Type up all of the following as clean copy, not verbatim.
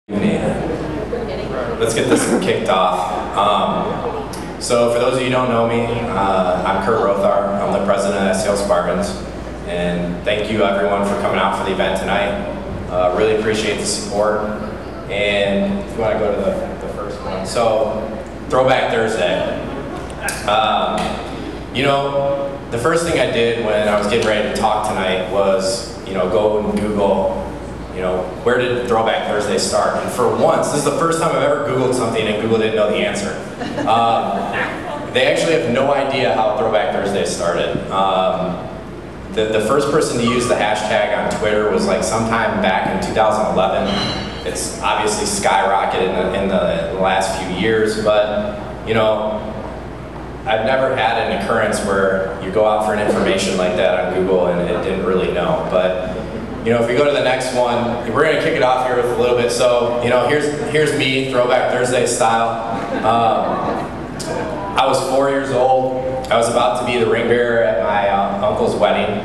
Let's get this kicked off. So for those of you who don't know me, I'm Kurt Ruthhaar. I'm the president of STLSpartans, and thank you everyone for coming out for the event tonight. Really appreciate the support. And if you want to go to the first one. So, Throwback Thursday. You know, the first thing I did when I was getting ready to talk tonight was, go and Google, where did Throwback Thursday start? And for once, this is the first time I've ever Googled something and Google didn't know the answer. They actually have no idea how Throwback Thursday started. The first person to use the hashtag on Twitter was like sometime back in 2011. It's obviously skyrocketed in the last few years, but I've never had an occurrence where you go out for an information like that on Google and it didn't really know. But if we go to the next one, we're going to kick it off here with a little bit. So here's me, Throwback Thursday style. I was 4 years old. I was about to be the ring bearer at my uncle's wedding,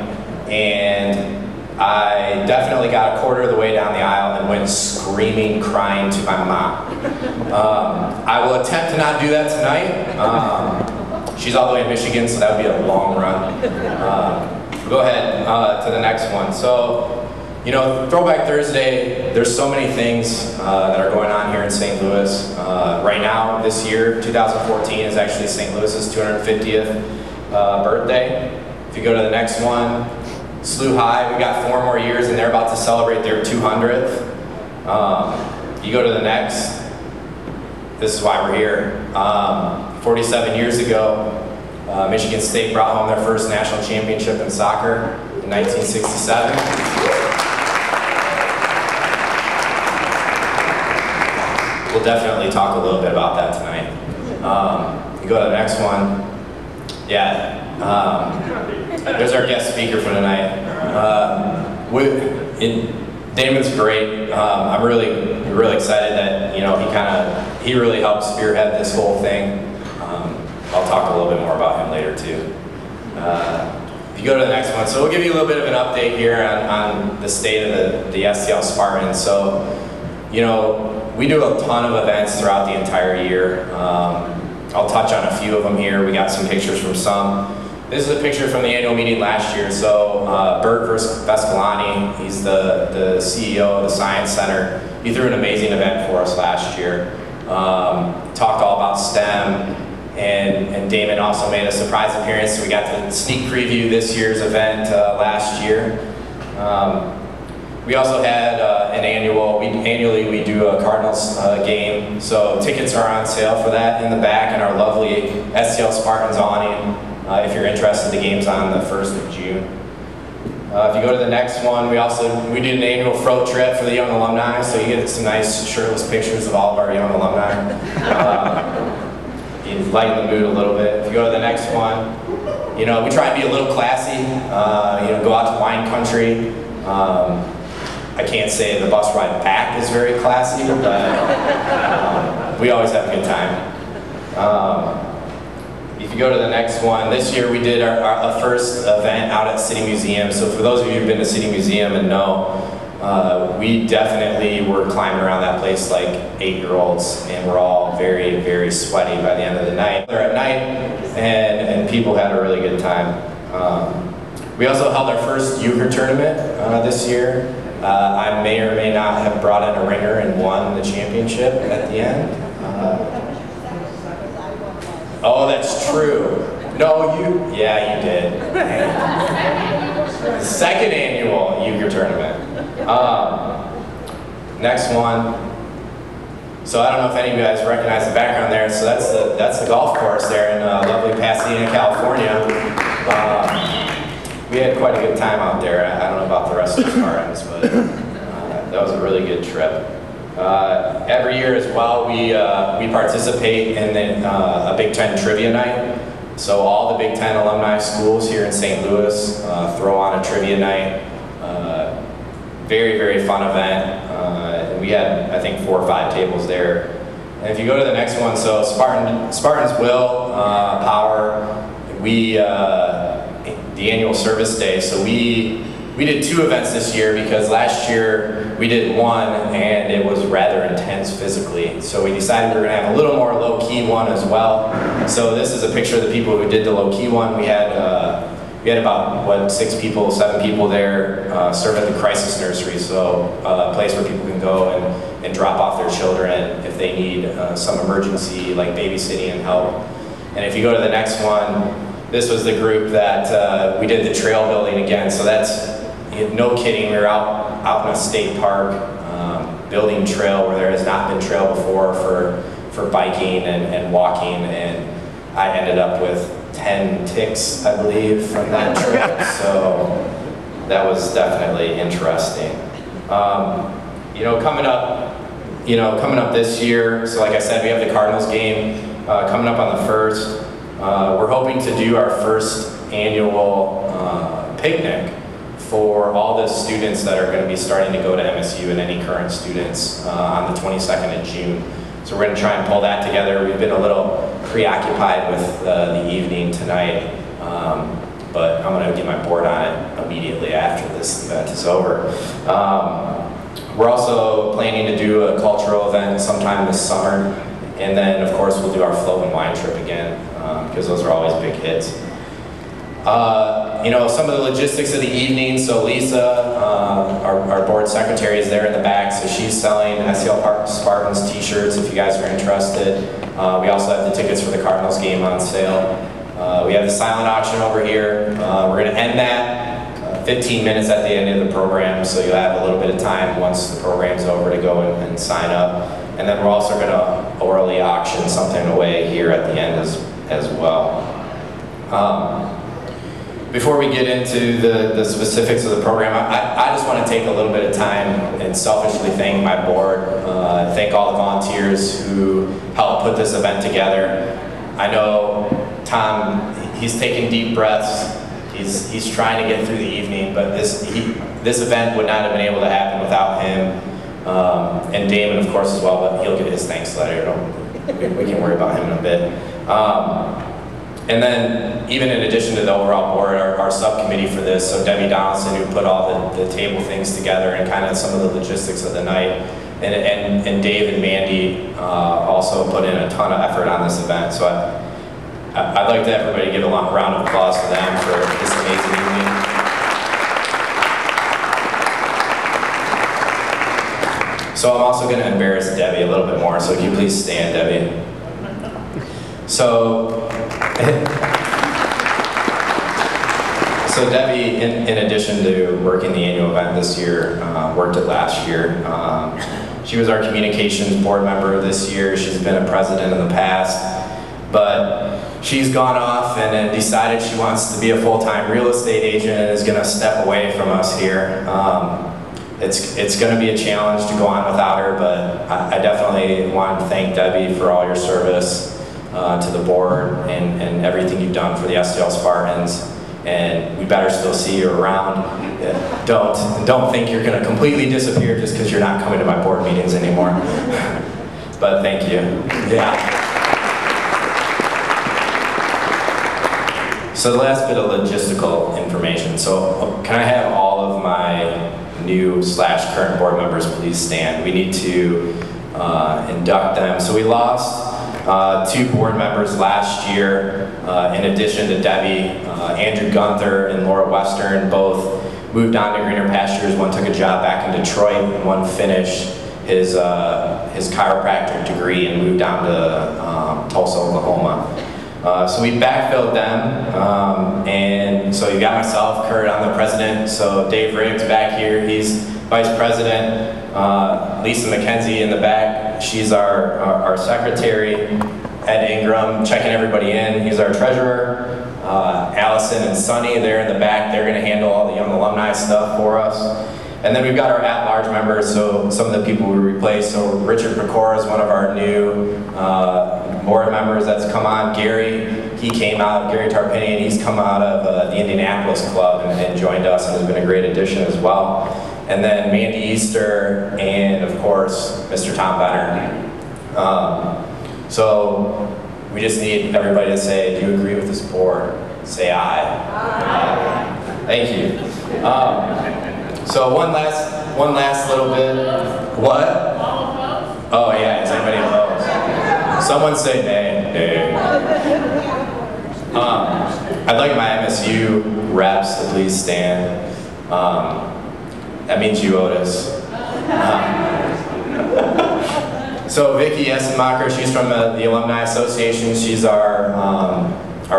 and I definitely got a quarter of the way down the aisle and went screaming, crying to my mom. I will attempt to not do that tonight. She's all the way in Michigan, so that would be a long run. Go ahead to the next one. So, Throwback Thursday, there's so many things that are going on here in St. Louis. Right now, this year, 2014, is actually St. Louis's 250th birthday. If you go to the next one, SLU High, we got 4 more years and they're about to celebrate their 200th. You go to the next, this is why we're here. 47 years ago, Michigan State brought home their first national championship in soccer in 1967. We'll definitely talk a little bit about that tonight. You go to the next one. Yeah, there's our guest speaker for tonight. Damon's great. I'm really excited that he really helped spearhead this whole thing. I'll talk a little bit more about him later too. If you go to the next one, so we'll give you a little bit of an update here on the state of the STLSpartans. So, we do a ton of events throughout the entire year. I'll touch on a few of them here. We got some pictures from some. This is a picture from the annual meeting last year. So Bert Vescalani, he's the CEO of the Science Center. He threw an amazing event for us last year. Talked all about STEM, and Damon also made a surprise appearance. So we got to sneak preview this year's event last year. We also had annually we do a Cardinals game, so tickets are on sale for that in the back in our lovely STLSpartans awning. If you're interested, the game's on the 1st of June. If you go to the next one, we did an annual float trip for the young alumni, so you get some nice shirtless pictures of all of our young alumni. You lighten the mood a little bit. If you go to the next one, we try and be a little classy. Go out to wine country. I can't say the bus ride back is very classy, but we always have a good time. If you go to the next one, this year we did our first event out at City Museum. So for those of you who've been to City Museum and know, we definitely were climbing around that place like 8-year-olds, and we're all very, very sweaty by the end of the night. They're at night, and people had a really good time. We also held our first euchre tournament this year. I may or may not have brought in a ringer and won the championship at the end. Oh, that's true. No, you did. The second annual euchre tournament. Next one. So I don't know if any of you guys recognize the background there. So that's the golf course there in lovely Pasadena, California. We had quite a good time out there. I don't know about the rest of the Spartans, but that was a really good trip. Every year as well, we participate in a Big Ten trivia night. So all the Big Ten alumni schools here in St. Louis throw on a trivia night. Very, very fun event. We had, I think, 4 or 5 tables there. And if you go to the next one, so Spartans Will Power, the annual service day. So we we did 2 events this year because last year we did 1 and it was rather intense physically. So we decided we were going to have a little more low-key one as well. So this is a picture of the people who did the low-key one. We had about, 6 people, 7 people there serve at the crisis nursery, so a place where people can go and drop off their children if they need some emergency, like babysitting and help. And if you go to the next one, this was the group that we did the trail building again. So that's, no kidding, we were out in a state park building trail where there has not been trail before for biking and walking, and I ended up with 10 ticks, I believe, from that trip. So that was definitely interesting. Coming up this year, so like I said, we have the Cardinals game coming up on the 1st. We're hoping to do our first annual picnic for all the students that are going to be starting to go to MSU and any current students on the 22nd of June. So we're going to try and pull that together. We've been a little preoccupied with the evening tonight, but I'm going to get my board on it immediately after this event is over. We're also planning to do a cultural event sometime this summer, and then of course we'll do our float and wine trip again, because those are always big hits. Some of the logistics of the evening, so Lisa, our board secretary, is there in the back, so she's selling STLSpartans t-shirts if you guys are interested. We also have the tickets for the Cardinals game on sale. We have the silent auction over here. We're going to end that 15 minutes at the end of the program, so you'll have a little bit of time once the program's over to go and sign up. And then we're also going to orally auction something away here at the end as well. Before we get into the specifics of the program, I just want to take a little bit of time and selfishly thank my board, thank all the volunteers who helped put this event together. I know Tom, he's taking deep breaths, he's trying to get through the evening, but this event would not have been able to happen without him, and Damon of course as well, but he'll get his thanks later, we can worry about him in a bit. And then, even in addition to the overall board, our subcommittee for this, so Debbie Donaldson, who put all the table things together and kind of some of the logistics of the night, and Dave and Mandy also put in a ton of effort on this event. So I'd like to everybody give a round of applause to them for this amazing evening. So I'm also going to embarrass Debbie a little bit more, so if you please stand, Debbie. So Debbie, in addition to working the annual event this year, worked it last year. She was our communications board member this year. She's been a president in the past, but she's gone off and then decided she wants to be a full-time real estate agent and is going to step away from us here. It's going to be a challenge to go on without her, but I definitely want to thank Debbie for all your service to the board and everything you've done for the STLSpartans, and we better still see you around. Don't think you're going to completely disappear just because you're not coming to my board meetings anymore. But thank you. Yeah. So the last bit of logistical information. So can I have all of my new/current board members please stand? We need to induct them. So we lost 2 board members last year, in addition to Debbie. Andrew Gunther and Laura Western both moved on to greener pastures. One took a job back in Detroit, and one finished his chiropractic degree and moved down to Tulsa, Oklahoma. So we backfilled them, and so you got myself, Kurt, I'm the president. So Dave Riggs back here, he's vice president. Lisa McKenzie in the back, she's our secretary. Ed Ingram checking everybody in, he's our treasurer. Allison and Sonny, they're in the back, they're going to handle all the young alumni stuff for us. And then we've got our at-large members, so some of the people we replaced. So Richard Pecora is one of our new board members that's come on. Gary, he came out, Gary Tarpinian, he's come out of the Indianapolis Club and joined us and has been a great addition as well. And then Mandy Easter and of course, Mr. Tom Benner. So we just need everybody to say, do you agree with this board? Say aye. Aye. Thank you. So one last little bit. What? Oh yeah, is anybody opposed? Someone say nay. Nay. I'd like my MSU reps to please stand. That means you, Otis. So Vicki Essenmacher, she's from the Alumni Association. She's our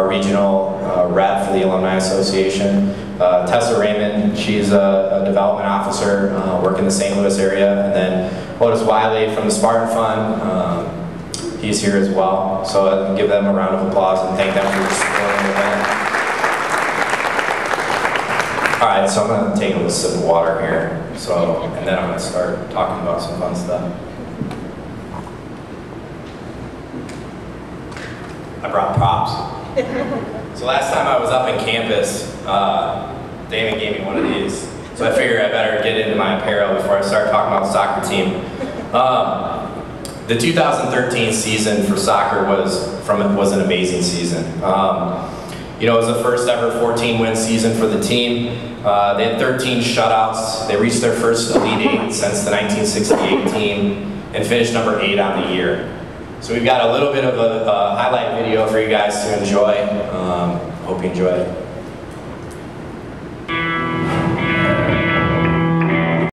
regional rep for the Alumni Association. Tessa Raymond, she's a development officer working in the St. Louis area. And then Otis Wiley from the Spartan Fund, he's here as well. So I'll give them a round of applause and thank them for supporting the event. All right, so I'm going to take a little sip of water here. And then I'm going to start talking about some fun stuff. I brought props. So last time I was up in campus, Damon gave me one of these. So I figured I better get into my apparel before I start talking about the soccer team. The 2013 season for soccer was an amazing season. You know, it was the first ever 14-win season for the team. They had 13 shutouts. They reached their first Elite Eight since the 1968 team and finished number 8 on the year. So we've got a little bit of a highlight video for you guys to enjoy. Hope you enjoy it.